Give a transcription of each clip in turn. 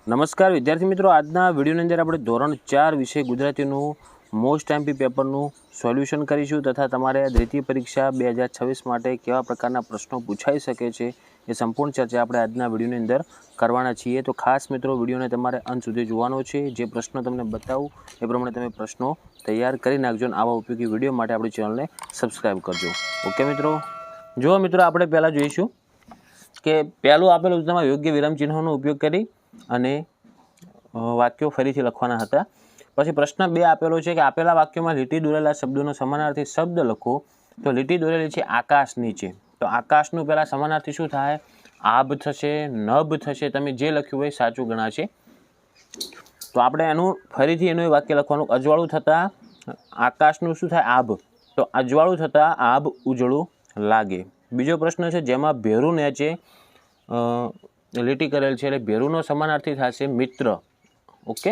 નમસ્કાર વિદ્યાર્થી મિત્રો, આજના વિડીયોની અંદર આપણે ધોરણ 4 વિષય ગુજરાતીનું મોસ્ટ એમપી પેપરનું સોલ્યુશન કરીશું તથા તમારે દ્વિતીય પરીક્ષા 2026 માટે કેવા પ્રકારના પ્રશ્નો પૂછાઈ શકે છે એ સંપૂર્ણ ચર્ચા આપણે આજના વિડીયોની અંદર કરવાના છીએ। તો ખાસ મિત્રો વિડીયોને તમારે અંત સુધી જોવાનો છે। જે પ્રશ્નો તમને બતાવું એ પ્રમાણે તમે પ્રશ્નો તૈયાર કરી નાખજો અને આવા ઉપયોગી વિડીયો માટે આપણી ચેનલને સબસ્ક્રાઈબ કરજો। ઓકે મિત્રો, જો મિત્રો આપણે પહેલાં જોઈશું કે પહેલું આપેલું તમારે યોગ્ય વિરામ ચિહ્નોનો ઉપયોગ કરી અને વાક્યો ફરીથી લખવાના હતા। પછી પ્રશ્ન 2 આપેલો છે કે આપેલા વાક્યોમાં લીટી દોરેલા શબ્દોનો સમાનાર્થી શબ્દ લખો। તો લીટી દોરેલી છે આકાશ નીચે, તો આકાશનું પહેલા સમાનાર્થી શું થાય? આભ થશે, નભ થશે, તમે જે લખ્યું હોય સાચું ગણાશે। તો આપણે એનું ફરીથી એનું વાક્ય લખવાનું। અજવાળું થતાં આકાશનું શું થાય? આભ, તો અજવાળું થતાં આભ ઉજળું લાગે। બીજો પ્રશ્ન છે જેમાં ભેરું નેચે લીટી કરેલ છે એટલે ભેરુંનો સમાનાર્થી થશે મિત્ર। ઓકે,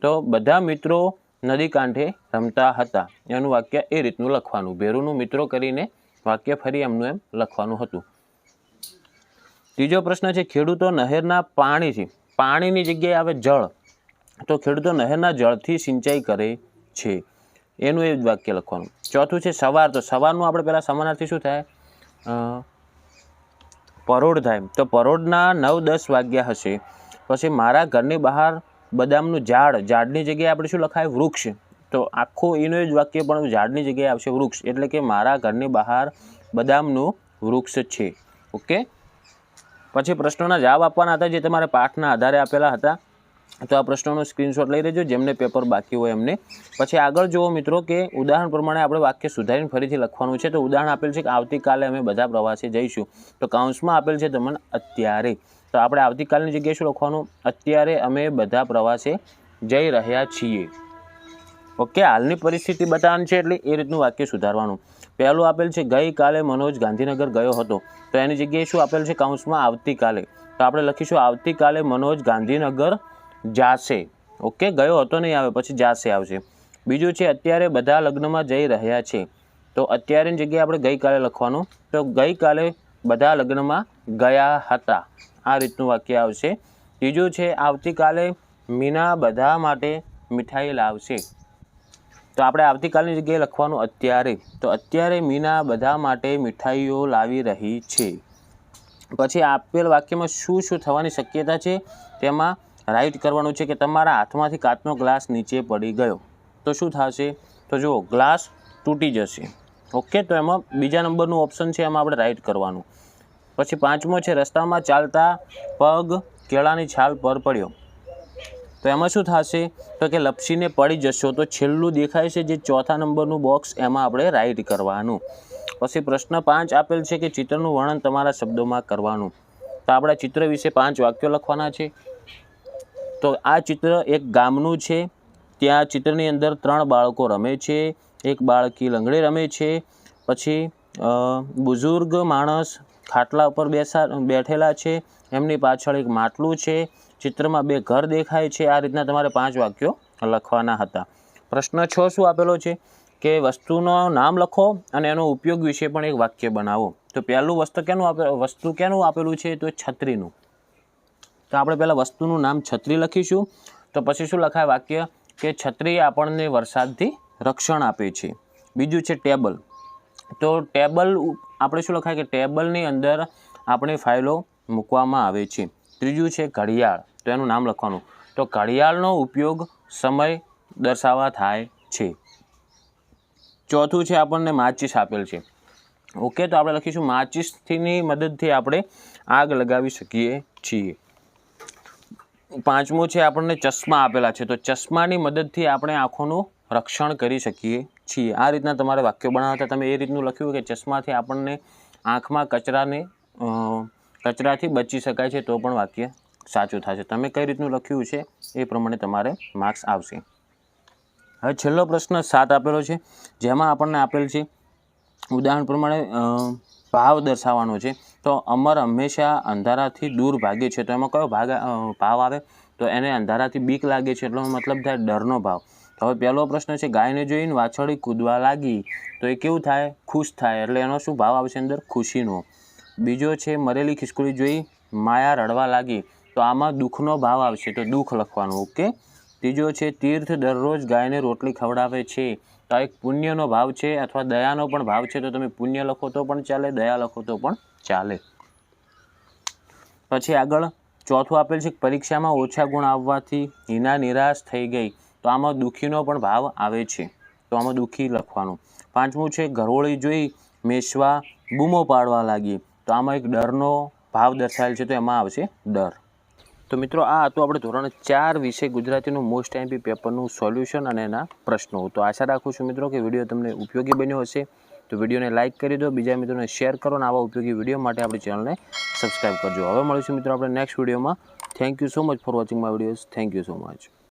તો બધા મિત્રો નદી કાંઠે રમતા હતા, એનું વાક્ય એ રીતનું લખવાનું। ભેરુંનું મિત્રો કરીને વાક્ય ફરી એમનું એમ લખવાનું હતું। ત્રીજો પ્રશ્ન છે ખેડૂતો નહેરના પાણીથી, પાણીની જગ્યાએ આવે જળ, તો ખેડૂતો નહેરના જળથી સિંચાઈ કરે છે, એનું એ વાક્ય લખવાનું। ચોથું છે સવાર, તો સવારનું આપણે પહેલાં સમાનાર્થી શું થાય? પરોઢ થાય, તો પરોઢના 9-10 વાગ્યા હશે। પછી મારા ઘરની બહાર બદામનું ઝાડ, ઝાડની જગ્યાએ આપણે શું લખાય? વૃક્ષ, તો આખું એનું જ વાક્ય પણ ઝાડની જગ્યાએ આવશે વૃક્ષ, એટલે કે મારા ઘરની બહાર બદામનું વૃક્ષ છે। ઓકે, પછી પ્રશ્નોના જવાબ આપવાના હતા જે તમારે પાઠના આધારે આપેલા હતા। તો આ પ્રશ્નોનો સ્ક્રીનશોટ લઈ લેજો જેમને પેપર બાકી હોય એમને। પછી આગળ જુઓ મિત્રો કે ઉદાહરણ પ્રમાણે આપણે વાક્ય સુધારીને ફરીથી લખવાનું છે। તો ઉદાહરણ આપેલ છે કે આવતીકાલે અમે બધા પ્રવાસે જઈશું, તો કૌંસમાં આપેલ છે તમને અત્યારે, તો આપણે આવતીકાલની જગ્યાએ શું લખવાનું? અત્યારે અમે બધા પ્રવાસે જઈ રહ્યા છીએ। ઓકે, હાલની પરિસ્થિતિ બતાવવાની છે એટલે એ રીતનું વાક્ય સુધારવાનું। પહેલું આપેલ છે ગઈકાલે મનોજ ગાંધીનગર ગયો હતો, તો એની જગ્યાએ શું આપેલ છે? કૌંસમાં આવતીકાલે, તો આપણે લખીશું આવતીકાલે મનોજ ગાંધીનગર જાશે। ઓકે, ગયો હતો નહીં આવે, પછી જાશે આવશે। બીજું છે અત્યારે બધા લગ્નમાં જઈ રહ્યા છે, તો અત્યારેની જગ્યાએ આપણે ગઈકાલે લખવાનું, તો ગઈકાલે બધા લગ્નમાં ગયા હતા, આ રીતનું વાક્ય આવશે। ત્રીજું છે આવતીકાલે મીના બધા માટે મીઠાઈ લાવશે, તો આપણે આવતીકાલની જગ્યાએ લખવાનું અત્યારે, તો અત્યારે મીના બધા માટે મીઠાઈઓ લાવી રહી છે। પછી આપેલ વાક્યમાં શું શું થવાની શક્યતા છે તેમાં રાઈટ કરવાનું છે કે તમારા હાથમાંથી કાચનો ગ્લાસ નીચે પડી ગયો, તો શું થશે? તો જુઓ ગ્લાસ તૂટી જશે। ઓકે, તો એમાં બીજા નંબરનું ઓપ્શન છે એમાં આપણે રાઈટ કરવાનું। પછી પાંચમો છે રસ્તામાં ચાલતા પગ કેળાની છાલ પર પડ્યો, તો એમાં શું થશે? તો કે લપસીને પડી જશો, તો છેલ્લું દેખાય છે જે ચોથા નંબરનું બોક્સ એમાં આપણે રાઈટ કરવાનું। પછી પ્રશ્ન 5 આપેલ છે કે ચિત્રનું વર્ણન તમારા શબ્દોમાં કરવાનું, તો આપણા ચિત્ર વિશે 5 વાક્યો લખવાના છે। તો આ ચિત્ર એક ગામનું છે, ત્યાં ચિત્રની અંદર 3 બાળકો રમે છે, એક બાળકી લંગડી રમે છે, પછી બુઝુર્ગ માણસ ખાટલા ઉપર બેઠેલા છે, એમની પાછળ એક માટલું છે, ચિત્રમાં 2 ઘર દેખાય છે। આ રીતના તમારે 5 વાક્યો લખવાના હતા। પ્રશ્ન 6 શું આપેલો છે કે વસ્તુનું નામ લખો અને એનો ઉપયોગ વિશે પણ એક વાક્ય બનાવો। તો પહેલું વસ્તુ કેનું આપેલું છે? તો છત્રીનું, તો આપણે પહેલાં વસ્તુનું નામ છત્રી લખીશું, તો પછી શું લખાય વાક્ય કે છત્રી આપણને વરસાદથી રક્ષણ આપે છે। બીજું છે ટેબલ, તો ટેબલ આપણે શું લખાય કે ટેબલની અંદર આપણી ફાઇલો મૂકવામાં આવે છે। ત્રીજું છે ઘડિયાળ, તો એનું નામ લખવાનું, તો ઘડિયાળનો ઉપયોગ સમય દર્શાવવા થાય છે। ચોથું છે આપણને માચીસ આપેલ છે। ઓકે, તો આપણે લખીશું માચીસની મદદથી આપણે આગ લગાવી શકીએ છીએ। પાંચમું છે આપણને ચશ્મા આપેલા છે, તો ચશ્માની મદદથી આપણે આંખોનું રક્ષણ કરી શકીએ છીએ। આ રીતના તમારે વાક્યો બનાવતા, તમે એ રીતનું લખ્યું કે ચશ્માથી આપણને આંખમાં કચરાથી બચી શકાય છે, તો પણ વાક્ય સાચું થશે। તમે કઈ રીતનું લખ્યું છે એ પ્રમાણે તમારે માર્ક્સ આવશે। હવે છેલ્લો પ્રશ્ન 7 આપેલો છે જેમાં આપણને આપેલ છે ઉદાહરણ પ્રમાણે ભાવ દર્શાવવાનો છે, તો અમર હંમેશા અંધારાથી દૂર ભાગે છે, તો એમાં કયો ભાવ આવે? તો એને અંધારાથી બીક લાગે છે, એટલો મતલબ થાય ડરનો ભાવ। તો હવે પહેલો પ્રશ્ન છે ગાયને જોઈને વાછરડી કૂદવા લાગી, તો એ કેવું થાય? ખુશ થાય, એટલે એનો શું ભાવ આવશે અંદર? ખુશીનો। બીજો છે મરેલી ખિસકોલી જોઈ માયા રડવા લાગી, તો તો આમાં દુઃખનો ભાવ આવશે તો દુઃખ લખવાનું. ઓકે. ત્રીજો છે તીર્થ દરરોજ ગાયને રોટલી ખવડાવે છે. તો આ એક પુણ્યનો ભાવ છે અથવા દયાનો પણ ભાવ છે, તો તમે પુણ્ય લખો તો પણ ચાલે, દયા લખો તો પણ ચાલે. પછી આગળ ચોથું આપેલ છે પરીક્ષામાં ઓછા ગુણ આવવાથી હિના નિરાશ થઈ ગઈ. તો આમાં દુઃખીનો પણ ભાવ આવે છે, તો આમાં દુઃખી લખવાનું. પાંચમું છે ઘરોળી જોઈ મેષવા બૂમો પાડવા લાગી. તો આમાં એક ડરનો ભાવ દર્શાવેલ છે, તો એમાં આવશે ડર. તો મિત્રો આ હતું આપણે ધોરણ 4 વિષય ગુજરાતીનું મોસ્ટ આઈએમપી પેપરનું સોલ્યુશન અને એના પ્રશ્નો. તો આશા રાખું છું મિત્રો કે વિડીયો તમને ઉપયોગી બન્યો હશે. તો વિડીયોને લાઇક કરી દો, બીજા મિત્રોને શેર કરો અને આવા ઉપયોગી વિડીયો માટે આપણી ચેનલને સબસ્ક્રાઈબ કરજો. હવે મળીશું મિત્રો આપણે નેક્સ્ટ વિડીયોમાં. Thank you so much for watching my videos. Thank you so much.